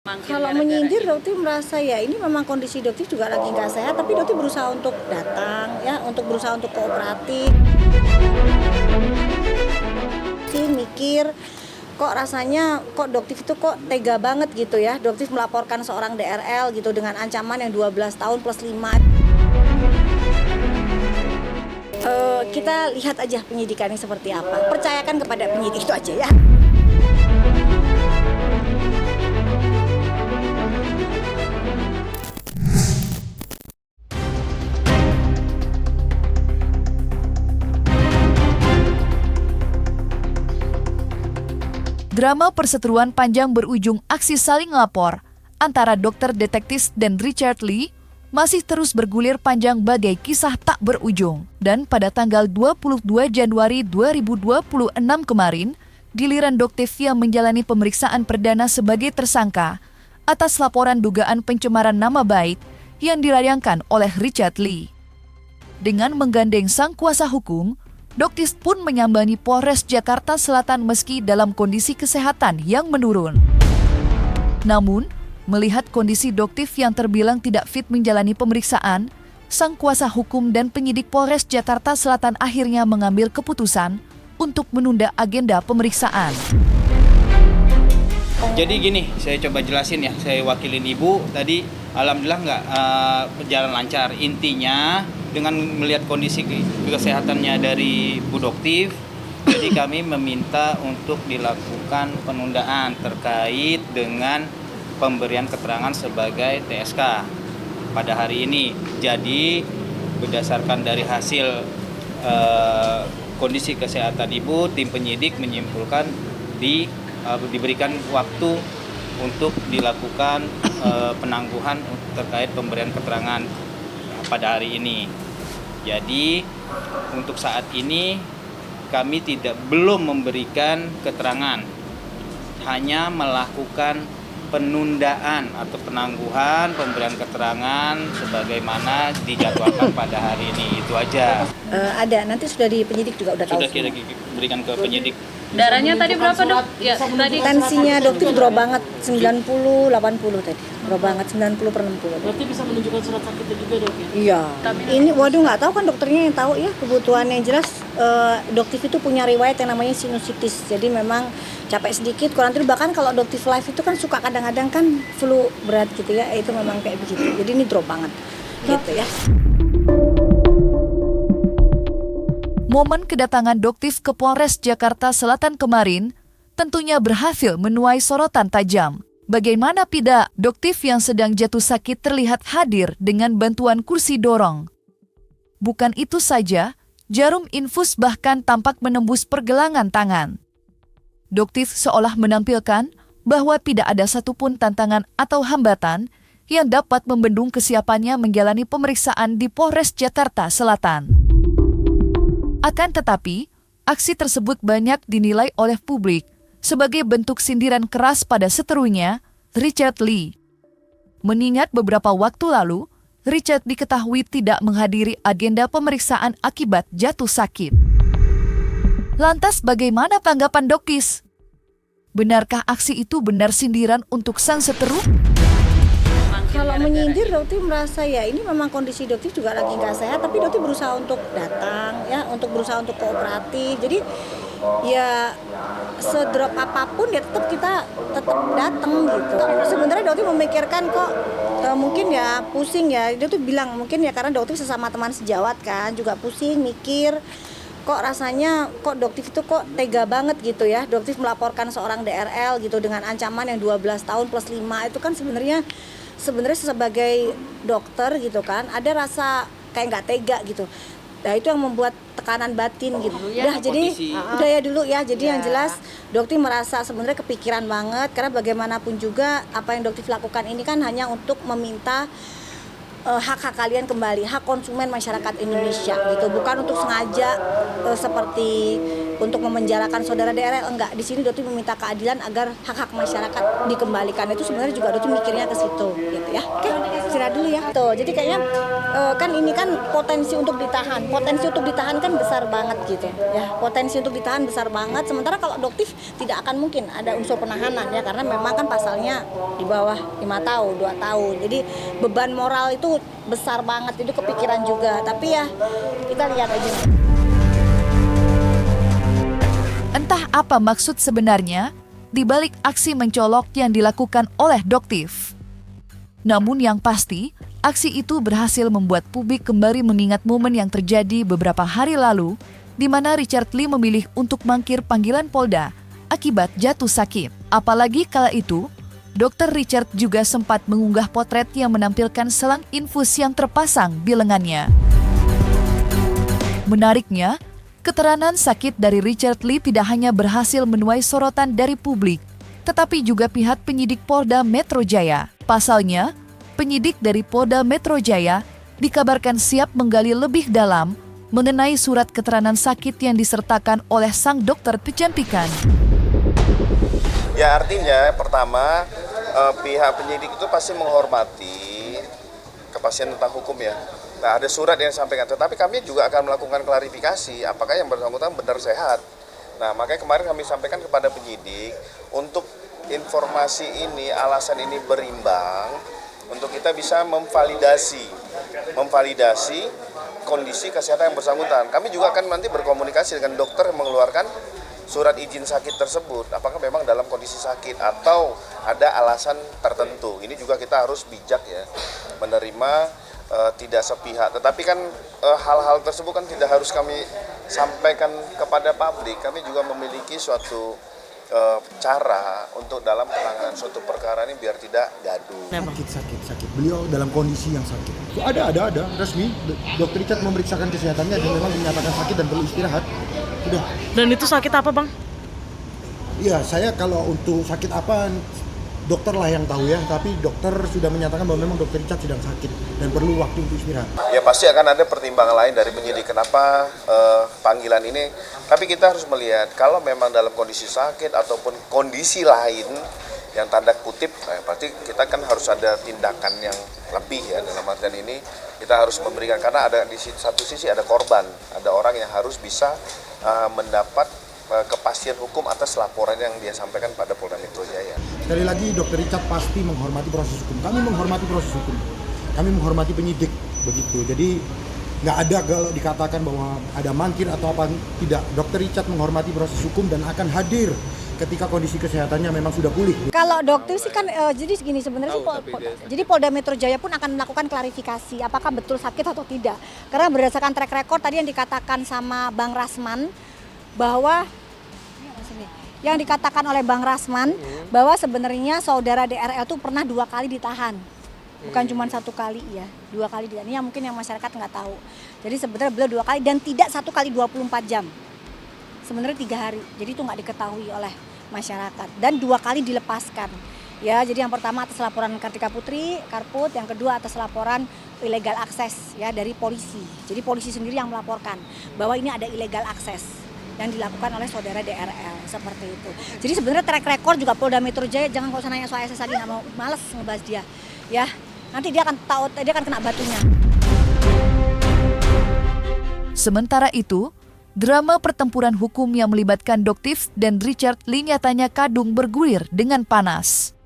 Kalau menyindir dokter merasa ya ini memang kondisi dokter juga lagi nggak sehat, tapi dokter berusaha untuk datang ya, untuk berusaha untuk kooperatif. Sih mikir kok rasanya kok dokter itu kok tega banget gitu ya, dokter melaporkan seorang DRL gitu dengan ancaman yang 12 tahun plus 5. Kita lihat aja penyidikannya seperti apa, percayakan kepada penyidik itu aja ya. Drama perseteruan panjang berujung aksi saling lapor antara Dr. Detektif dan Richard Lee masih terus bergulir panjang bagai kisah tak berujung. Dan pada tanggal 22 Januari 2026 kemarin, giliran Dr. yang menjalani pemeriksaan perdana sebagai tersangka atas laporan dugaan pencemaran nama baik yang dilayangkan oleh Richard Lee. Dengan menggandeng sang kuasa hukum, Doktis pun menyambangi Polres Jakarta Selatan meski dalam kondisi kesehatan yang menurun. Namun, melihat kondisi Doktif yang terbilang tidak fit menjalani pemeriksaan, sang kuasa hukum dan penyidik Polres Jakarta Selatan akhirnya mengambil keputusan untuk menunda agenda pemeriksaan. Jadi gini, saya coba jelasin ya, saya wakilin ibu tadi, alhamdulillah nggak berjalan lancar. Intinya dengan melihat kondisi kesehatannya dari Bu Doktif, jadi kami meminta untuk dilakukan penundaan terkait dengan pemberian keterangan sebagai TSK pada hari ini. Jadi berdasarkan dari hasil kondisi kesehatan ibu, tim penyidik menyimpulkan diberikan waktu untuk dilakukan penangguhan terkait pemberian keterangan pada hari ini. Jadi untuk saat ini kami belum memberikan keterangan, hanya melakukan penundaan atau penangguhan pemberian keterangan sebagaimana dijadwalkan pada hari ini. Itu aja. Ada, nanti sudah di penyidik juga udah tahu. Sudah kita berikan ke penyidik. Darahnya tadi berapa, Dok? Ya, tadi Tensinya dokter drop banget 90 80 tadi. Drop banget 90/60. Berarti bisa menunjukkan surat sakitnya juga, Dok ya? Iya. Ini waduh nggak tahu kan dokternya yang tahu ya kebutuhannya. Yang jelas dokter itu punya riwayat yang namanya sinusitis. Jadi memang capek sedikit, kurang tidur. Bahkan kalau dokter live itu kan suka kadang-kadang kan flu berat gitu ya. Itu memang kayak begitu. Jadi ini drop banget gitu ya. Momen kedatangan Doktif ke Polres Jakarta Selatan kemarin tentunya berhasil menuai sorotan tajam. Bagaimana tidak Doktif yang sedang jatuh sakit terlihat hadir dengan bantuan kursi dorong. Bukan itu saja, jarum infus bahkan tampak menembus pergelangan tangan. Doktif seolah menampilkan bahwa tidak ada satupun tantangan atau hambatan yang dapat membendung kesiapannya menjalani pemeriksaan di Polres Jakarta Selatan. Akan tetapi, aksi tersebut banyak dinilai oleh publik sebagai bentuk sindiran keras pada seterunya, Richard Lee. Mengingat beberapa waktu lalu, Richard diketahui tidak menghadiri agenda pemeriksaan akibat jatuh sakit. Lantas bagaimana tanggapan Dokis? Benarkah aksi itu benar sindiran untuk sang seteru? Kalau menyindir dokter merasa ya ini memang kondisi dokter juga lagi nggak sehat, tapi dokter berusaha untuk datang ya, untuk berusaha untuk kooperatif. Jadi ya sedrop apapun ya kita tetap datang gitu. Sebenarnya dokter memikirkan kok mungkin ya pusing ya, dia tuh bilang mungkin ya karena dokter sesama teman sejawat kan juga pusing mikir kok rasanya kok dokter itu kok tega banget gitu ya, dokter melaporkan seorang DRL gitu dengan ancaman yang 12 tahun plus 5. Itu kan sebenarnya sebagai dokter gitu kan ada rasa kayak nggak tega gitu. Nah itu yang membuat tekanan batin gitu. Udah ya dulu ya. Jadi yang jelas dokter merasa sebenarnya kepikiran banget karena bagaimanapun juga apa yang dokter lakukan ini kan hanya untuk meminta hak-hak kalian kembali, hak konsumen masyarakat Indonesia gitu, bukan untuk sengaja seperti untuk memenjarakan saudara DRL, enggak. Di sini Doti meminta keadilan agar hak-hak masyarakat dikembalikan. Itu sebenarnya juga Doti mikirnya ke situ gitu ya. Oke, istirahat dulu ya. Tuh, jadi kayaknya kan ini kan potensi untuk ditahan. Potensi untuk ditahan kan besar banget gitu ya. Potensi untuk ditahan besar banget. Sementara kalau adoptif tidak akan mungkin ada unsur penahanan ya, karena memang kan pasalnya di bawah 5 tahun, 2 tahun. Jadi beban moral itu besar banget, itu kepikiran juga. Tapi ya kita lihat aja. Entah apa maksud sebenarnya di balik aksi mencolok yang dilakukan oleh Doktif. Namun yang pasti, aksi itu berhasil membuat publik kembali mengingat momen yang terjadi beberapa hari lalu, di mana Richard Lee memilih untuk mangkir panggilan Polda akibat jatuh sakit. Apalagi kala itu, Dr. Richard juga sempat mengunggah potret yang menampilkan selang infus yang terpasang di lengannya. Menariknya, keterangan sakit dari Richard Lee tidak hanya berhasil menuai sorotan dari publik, tetapi juga pihak penyidik Polda Metro Jaya. Pasalnya, penyidik dari Polda Metro Jaya dikabarkan siap menggali lebih dalam mengenai surat keterangan sakit yang disertakan oleh sang dokter kecantikan. Ya artinya pertama pihak penyidik itu pasti menghormati kepastian tentang hukum ya. Nah ada surat yang disampaikan, tetapi kami juga akan melakukan klarifikasi apakah yang bersangkutan benar sehat. Nah makanya kemarin kami sampaikan kepada penyidik untuk informasi ini, alasan ini berimbang untuk kita bisa memvalidasi kondisi kesehatan yang bersangkutan. Kami juga akan nanti berkomunikasi dengan dokter yang mengeluarkan surat izin sakit tersebut, apakah memang dalam kondisi sakit atau ada alasan tertentu. Ini juga kita harus bijak ya, menerima tidak sepihak. Tetapi kan hal-hal tersebut kan tidak harus kami sampaikan kepada publik. Kami juga memiliki suatu cara untuk dalam penanganan suatu perkara ini biar tidak gaduh. Sakit. Beliau dalam kondisi yang sakit. So, ada resmi. Dokter Richard memeriksakan kesehatannya dan memang dinyatakan sakit dan perlu istirahat. Sudah. Dan itu sakit apa, Bang? Iya, saya kalau untuk sakit apa dokter lah yang tahu ya, tapi dokter sudah menyatakan bahwa memang dokter Richard sedang sakit dan perlu waktu untuk istirahat. Ya pasti akan ada pertimbangan lain dari penyidik kenapa panggilan ini, tapi kita harus melihat kalau memang dalam kondisi sakit ataupun kondisi lain yang tanda kutip, berarti kita kan harus ada tindakan yang lebih ya dalam artian ini kita harus memberikan, karena ada di satu sisi ada korban, ada orang yang harus bisa mendapat kepastian hukum atas laporan yang dia sampaikan pada Polda Metro Jaya. Sekali lagi Dr. Richard pasti menghormati proses hukum. Kami menghormati proses hukum. Kami menghormati penyidik begitu. Jadi nggak ada kalau dikatakan bahwa ada mangkir atau apa, tidak. Dr. Richard menghormati proses hukum dan akan hadir ketika kondisi kesehatannya memang sudah pulih. Kalau dokter sih kan jadi segini sebenarnya jadi Polda Metro Jaya pun akan melakukan klarifikasi apakah betul sakit atau tidak. Karena berdasarkan track record tadi yang dikatakan sama Bang Rasman bahwa bahwa sebenarnya saudara DRL itu pernah 2 kali ditahan, bukan cuma 1 kali ya, 2 kali ditahan. Ini yang mungkin yang masyarakat nggak tahu. Jadi sebenarnya beliau 2 kali dan tidak 1 kali 24 jam, sebenarnya 3 hari. Jadi itu nggak diketahui oleh masyarakat dan 2 kali dilepaskan. Ya, jadi yang pertama atas laporan Kartika Putri, Karput, yang kedua atas laporan illegal akses ya dari polisi. Jadi polisi sendiri yang melaporkan bahwa ini ada illegal akses yang dilakukan oleh saudara DRL seperti itu. Jadi sebenarnya track record juga Polda Metro Jaya, jangan kalau usah nanya soal SS lagi, nggak mau, males ngebahas dia, ya nanti dia akan tahu, dia akan kena batunya. Sementara itu, drama pertempuran hukum yang melibatkan Doktif dan Richard Lee nyatanya kadung bergulir dengan panas.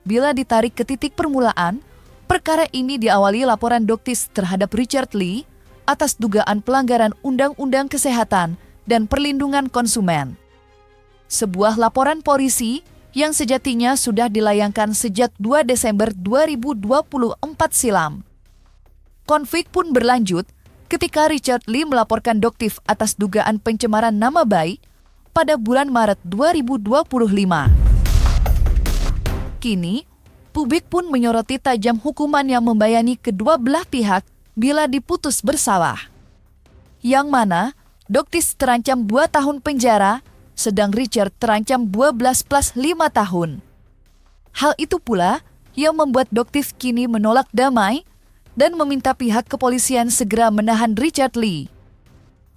Bila ditarik ke titik permulaan, perkara ini diawali laporan Doktif terhadap Richard Lee atas dugaan pelanggaran Undang-Undang Kesehatan dan Perlindungan Konsumen. Sebuah laporan polisi yang sejatinya sudah dilayangkan sejak 2 Desember 2024 silam. Konflik pun berlanjut ketika Richard Lee melaporkan Doktif atas dugaan pencemaran nama baik pada bulan Maret 2025. Kini, publik pun menyoroti tajam hukuman yang membayani kedua belah pihak bila diputus bersalah. Yang mana, Doktif terancam 2 tahun penjara, sedang Richard terancam 12 plus 5 tahun. Hal itu pula yang membuat Doktif kini menolak damai dan meminta pihak kepolisian segera menahan Richard Lee.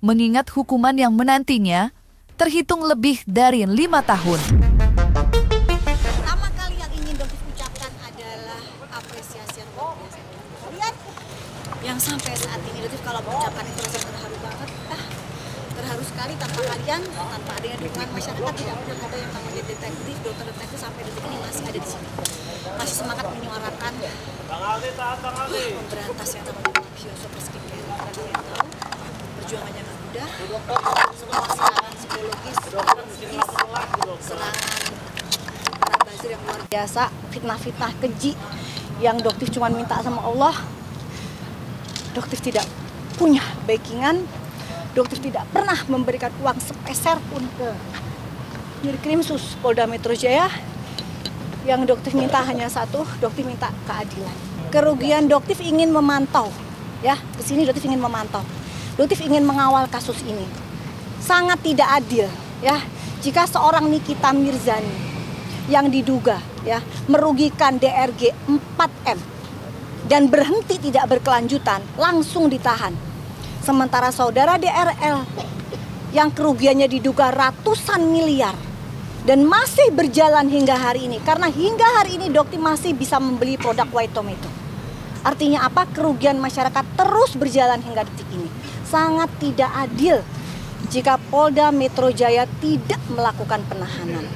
Mengingat hukuman yang menantinya, terhitung lebih dari 5 tahun. Pertama kali yang ingin dokter ucapkan adalah apresiasi yang luar biasa. Kalian yang sampai saat ini dokter kalau mengucapkan itu rasanya terharu banget. Terharu sekali tanpa kalian, tanpa adanya dukungan masyarakat, tidak pernah ada yang namanya detektif, dokter detektif sampai detik ini masih ada di sini. Masih semangat menyuarakan memberantas yang namanya biosoper skincare. Karena kalian tahu perjuangannya nggak mudah, semua serangan psikologis, serangan bazir yang luar biasa, fitnah-fitnah keji yang dokter cuma minta sama Allah. Dokter tidak punya backingan, dokter tidak pernah memberikan uang sepeser pun ke Dirkrimsus Polda Metro Jaya. Yang dokter minta hanya satu, dokter minta keadilan. Kerugian dokter ingin memantau, ya, kesini dokter ingin memantau. Dokter ingin mengawal kasus ini. Sangat tidak adil, ya, jika seorang Nikita Mirzani yang diduga, ya, merugikan DRG 4M dan berhenti tidak berkelanjutan langsung ditahan. Sementara saudara DRL yang kerugiannya diduga ratusan miliar dan masih berjalan hingga hari ini. Karena hingga hari ini dokter masih bisa membeli produk White Tomato. Artinya apa? Kerugian masyarakat terus berjalan hingga detik ini. Sangat tidak adil jika Polda Metro Jaya tidak melakukan penahanan.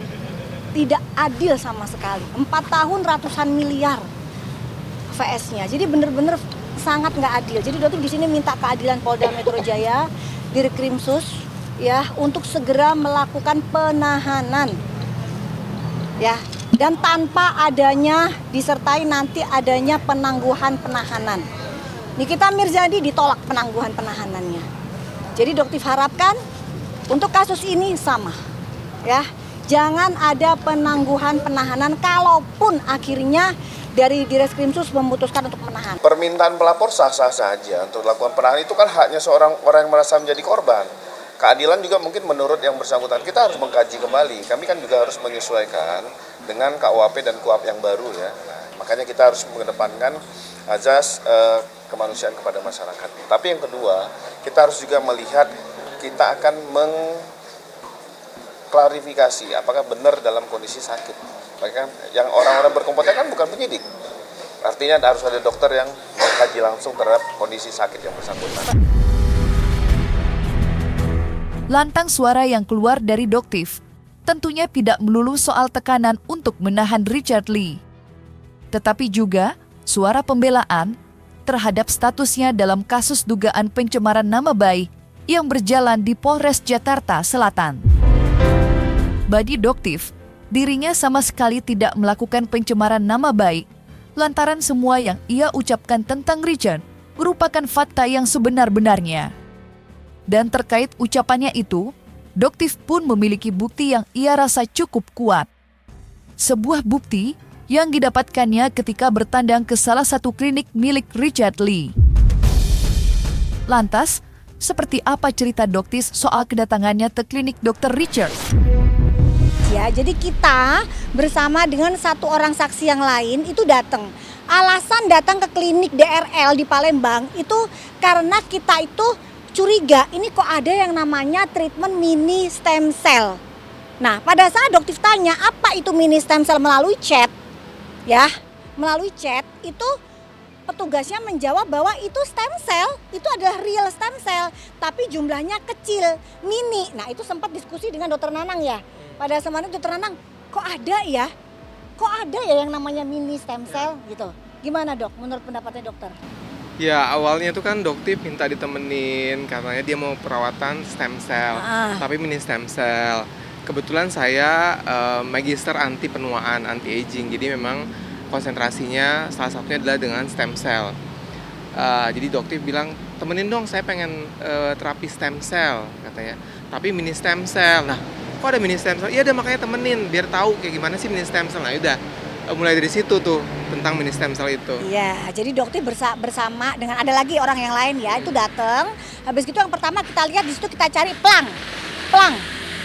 Tidak adil sama sekali. 4 tahun ratusan miliar VS-nya. Jadi benar-benar sangat nggak adil. Jadi dokter di sini minta keadilan Polda Metro Jaya, Dirkrimsus, ya, untuk segera melakukan penahanan, ya, dan tanpa adanya disertai nanti adanya penangguhan penahanan. Nikita Mirzani ditolak penangguhan penahanannya. Jadi dokter harapkan untuk kasus ini sama, ya, jangan ada penangguhan penahanan kalaupun akhirnya dari Dirkrimsus memutuskan untuk menahan. Permintaan pelapor sah-sah saja untuk lakukan penahanan, itu kan haknya seorang orang yang merasa menjadi korban. Keadilan juga mungkin menurut yang bersangkutan, kita harus mengkaji kembali. Kami kan juga harus menyesuaikan dengan KUHP dan KUHP yang baru, ya. Nah, makanya kita harus mengedepankan azas kemanusiaan kepada masyarakat. Tapi yang kedua, kita harus juga melihat, kita akan mengklarifikasi apakah benar dalam kondisi sakit. Bahkan yang orang-orang berkompeten kan bukan penyidik. Artinya harus ada dokter yang mengkaji langsung terhadap kondisi sakit yang bersangkutan. Lantang suara yang keluar dari Doktif tentunya tidak melulu soal tekanan untuk menahan Richard Lee, tetapi juga suara pembelaan terhadap statusnya dalam kasus dugaan pencemaran nama baik yang berjalan di Polres Jakarta Selatan. Bagi Doktif, dirinya sama sekali tidak melakukan pencemaran nama baik lantaran semua yang ia ucapkan tentang Richard merupakan fakta yang sebenar-benarnya. Dan terkait ucapannya itu, Doktif pun memiliki bukti yang ia rasa cukup kuat. Sebuah bukti yang didapatkannya ketika bertandang ke salah satu klinik milik Richard Lee. Lantas, seperti apa cerita Doktif soal kedatangannya ke klinik Dr. Richard? Ya, jadi kita bersama dengan satu orang saksi yang lain itu datang. Alasan datang ke klinik DRL di Palembang itu karena kita itu curiga ini kok ada yang namanya treatment mini stem cell. Nah, pada saat dokter tanya apa itu mini stem cell melalui chat, ya, melalui chat itu petugasnya menjawab bahwa itu stem cell, itu adalah real stem cell, tapi jumlahnya kecil, mini. Nah, itu sempat diskusi dengan dokter Nanang, ya. Pada saat itu dokter Nanang, kok ada ya yang namanya mini stem cell gitu. Gimana dok, menurut pendapatnya dokter? Ya, awalnya itu kan Doktif minta ditemenin karena dia mau perawatan stem cell, tapi mini stem cell. Kebetulan saya magister anti penuaan, anti aging, jadi memang konsentrasinya salah satunya adalah dengan stem cell. Jadi Doktif bilang, temenin dong, saya pengen terapi stem cell katanya, tapi mini stem cell. Nah, kok ada mini stem cell? Iya, ada, makanya temenin biar tahu kayak gimana sih mini stem cell. Nah, udah mulai dari situ tuh tentang mini stem cell itu. Iya, jadi dokter bersama dengan ada lagi orang yang lain, ya, itu datang. Habis itu yang pertama kita lihat di situ, kita cari plang.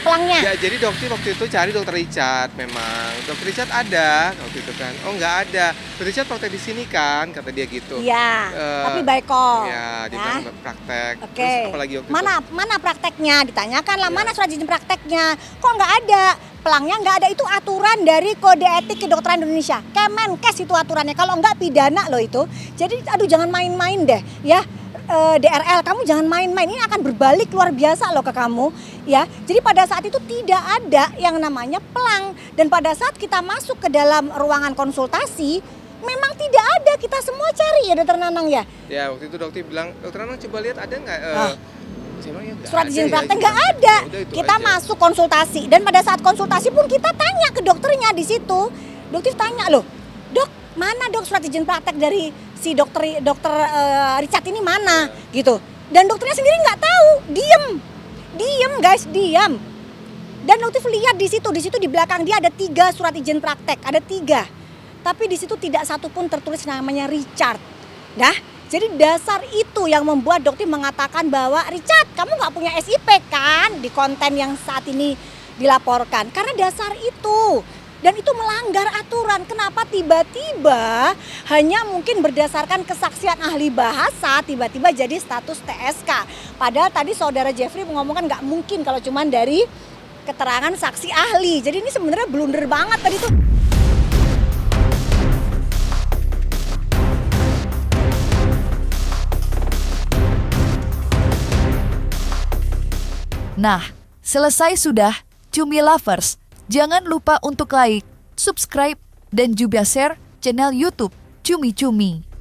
pelangnya? Ya, jadi waktu itu cari dokter Richard memang. Dokter Richard ada waktu itu kan. Oh, nggak ada. Dokter Richard praktek di sini kan, kata dia gitu. Iya, tapi baik kok. Iya, dia Ya. bilang praktek. Oke. Terus apalagi waktu Mana prakteknya? Ditanyakan lah, Iya. mana surat izin prakteknya? Kok nggak ada? Pelangnya nggak ada, itu aturan dari Kode Etik Kedokteran Indonesia. Kemenkes itu aturannya, kalau nggak pidana loh itu. Jadi aduh jangan main-main deh ya. DRL, kamu jangan main-main, ini akan berbalik luar biasa loh ke kamu ya. Jadi pada saat itu tidak ada yang namanya pelang, dan pada saat kita masuk ke dalam ruangan konsultasi memang tidak ada, kita semua cari ya Dokter Nanang ya. Ya, waktu itu dokter bilang, Dokter Nanang coba lihat ada nggak? Saya bilang, ya, nggak Surat ada izin ya, praktek gitu. nggak ada. Ya udah, itu Kita aja. masuk konsultasi, dan pada saat konsultasi pun kita tanya ke dokternya di situ. Dokter tanya loh, dok mana dok surat izin praktek dari si dokter Richard ini mana gitu. Dan dokternya sendiri nggak tahu, diem guys, diem. Dan dokter lihat di situ di belakang dia ada 3 surat izin praktek, ada 3. Tapi di situ tidak satu pun tertulis namanya Richard. Nah, jadi dasar itu yang membuat dokter mengatakan bahwa Richard, kamu nggak punya SIP kan di konten yang saat ini dilaporkan. Karena dasar itu. Dan itu melanggar aturan. Kenapa tiba-tiba hanya mungkin berdasarkan kesaksian ahli bahasa tiba-tiba jadi status TSK. Padahal tadi saudara Jeffrey mengomongkan nggak mungkin kalau cuman dari keterangan saksi ahli. Jadi ini sebenarnya blunder banget tadi tuh. Nah, selesai sudah, Cumi Lovers. Jangan lupa untuk like, subscribe, dan juga share channel YouTube Cumi Cumi.